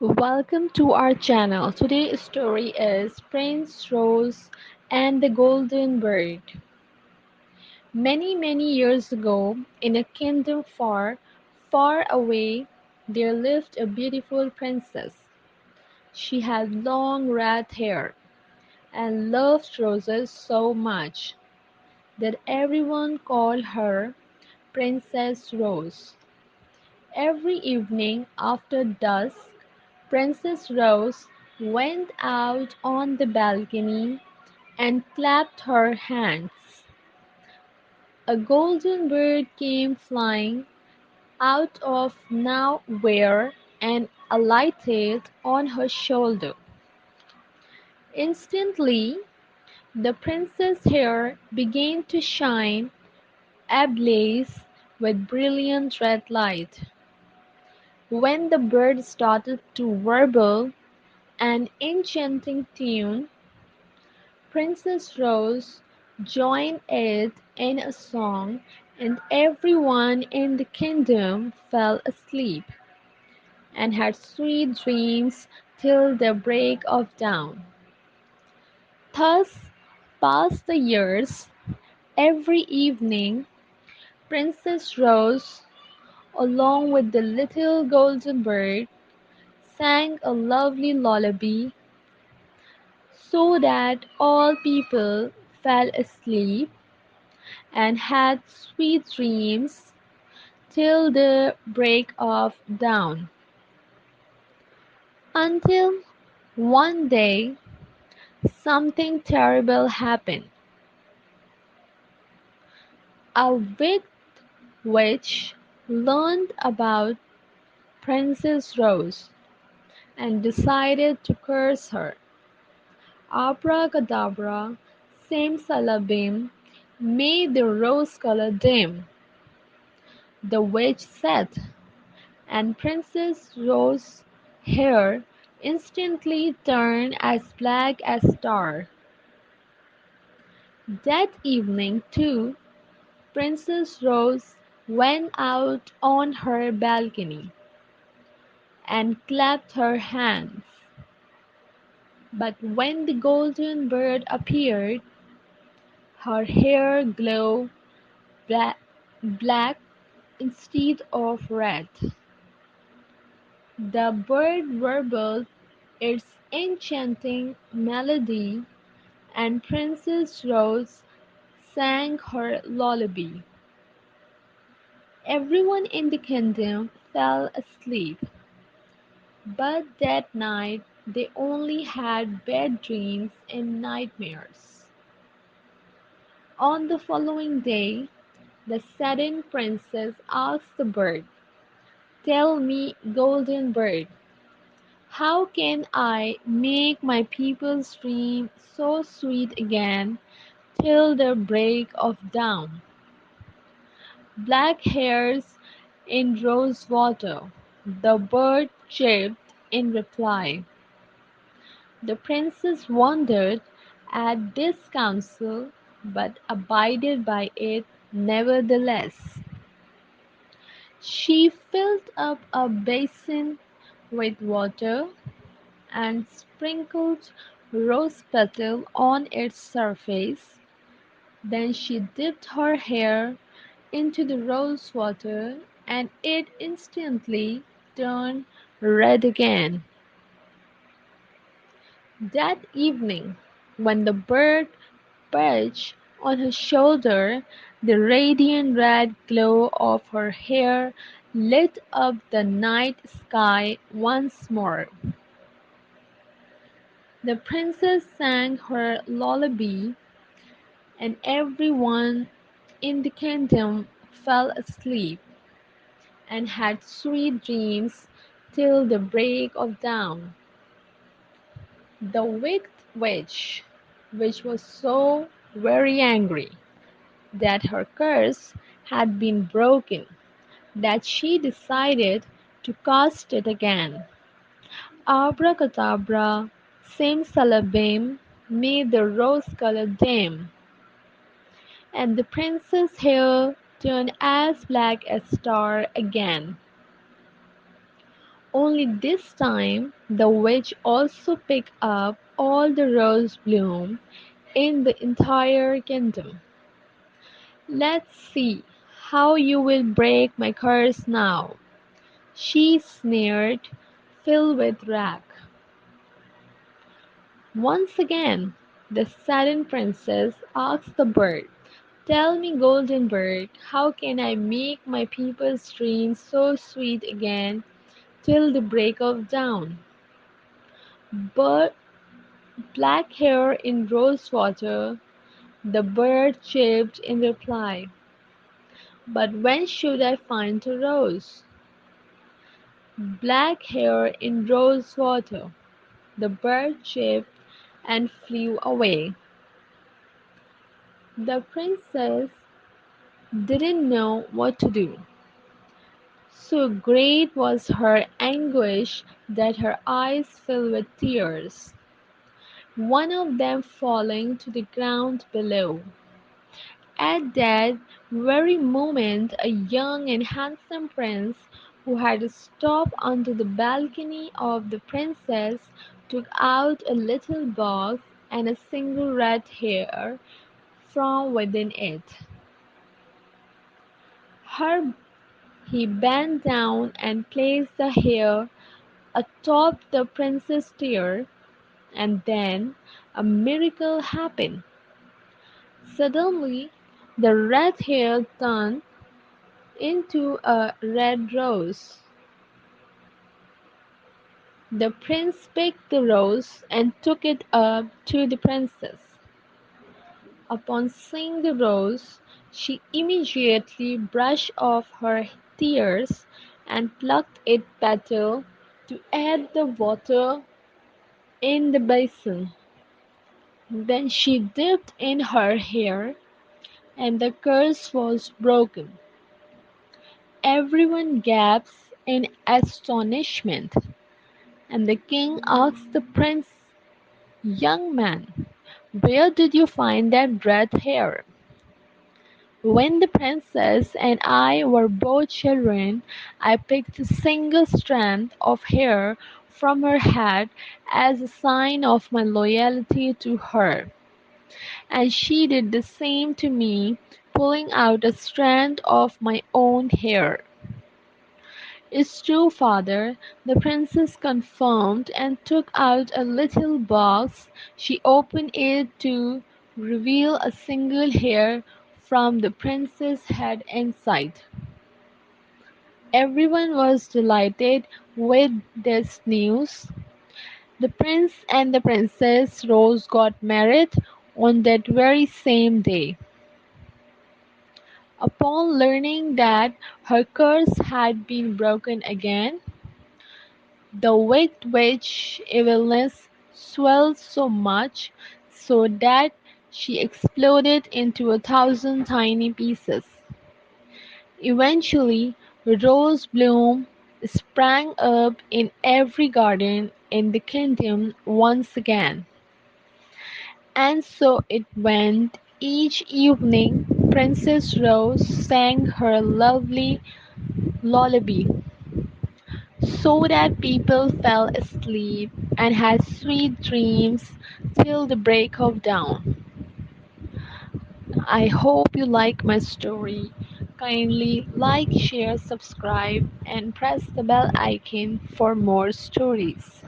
Welcome to our channel. Today's story is Prince Rose and the Golden Bird. Many, many years ago, in a kingdom far, far away, there lived a beautiful princess. She had long red hair and loved roses so much that everyone called her Princess Rose. Every evening after dusk, Princess Rose went out on the balcony and clapped her hands. A golden bird came flying out of nowhere and alighted on her shoulder. Instantly, the princess' hair began to shine ablaze with brilliant red light. When the bird started to warble an enchanting tune, Princess Rose joined it in a song, and everyone in the kingdom fell asleep and had sweet dreams till the break of dawn. Thus passed the years. Every evening Princess Rose, along with the little golden bird, sang a lovely lullaby so that all people fell asleep and had sweet dreams till the break of dawn. Until one day something terrible happened. A wicked witch learned about Princess Rose and decided to curse her. Abracadabra, simsalabim, made the rose color dim. The witch said, and Princess Rose's hair instantly turned as black as tar. That evening, too, Princess Rose went out on her balcony and clapped her hands. But when the golden bird appeared, her hair glowed black instead of red. The bird warbled its enchanting melody, and Princess Rose sang her lullaby. Everyone in the kingdom fell asleep, but that night they only had bad dreams and nightmares. On the following day, the saddened princess asked the bird, "Tell me, golden bird, how can I make my people's dream so sweet again till the break of dawn?" "Black hairs in rose water," the bird chirped in reply. The princess wondered at this counsel, but abided by it nevertheless. She filled up a basin with water and sprinkled rose petals on its surface. Then she dipped her hair into the rose water, and it instantly turned red again. That evening, when the bird perched on her shoulder, the radiant red glow of her hair lit up the night sky once more. The princess sang her lullaby, and everyone in the kingdom fell asleep and had sweet dreams till the break of dawn. The wicked witch was so very angry that her curse had been broken that she decided to cast it again. Abracadabra, simsalabim, made the rose color dim, and the princess' hair turned as black as tar again. Only this time the witch also picked up all the rose bloom in the entire kingdom. "Let's see how you will break my curse now," she sneered, filled with wrath. Once again the saddened princess asked the bird, "Tell me, golden bird, how can I make my people's dreams so sweet again till the break of dawn?" "But black hair in rose water," the bird chirped in reply. "But when should I find a rose?" "Black hair in rose water," the bird chirped and flew away. The princess didn't know what to do. So great was her anguish that her eyes filled with tears, one of them falling to the ground below. At that very moment a young and handsome prince, who had stopped under the balcony of the princess, took out a little box and a single red hair from within it. Her He bent down and placed the hair atop the prince's chair, and then a miracle happened. Suddenly the red hair turned into a red rose. The prince picked the rose and took it up to the princess. Upon seeing the rose, she immediately brushed off her tears and plucked its petal to add the water in the basin. Then she dipped in her hair, and the curse was broken. Everyone gasped in astonishment, and the king asked the prince, "Young man, where did you find that red hair?" "When the princess and I were both children, I picked a single strand of hair from her head as a sign of my loyalty to her, and she did the same to me, pulling out a strand of my own hair." "It's true, father," the princess confirmed, and took out a little box. She opened it to reveal a single hair from the prince's head inside. Everyone was delighted with this news. The prince and the princess Rose got married on that very same day. Upon learning that her curse had been broken again, the wicked witch's evilness swelled so much so that she exploded into 1,000 tiny pieces. Eventually, rose bloom sprang up in every garden in the kingdom once again. And so it went. Each evening Princess Rose sang her lovely lullaby, so that people fell asleep and had sweet dreams till the break of dawn. I hope you like my story. Kindly like, share, subscribe, and press the bell icon for more stories.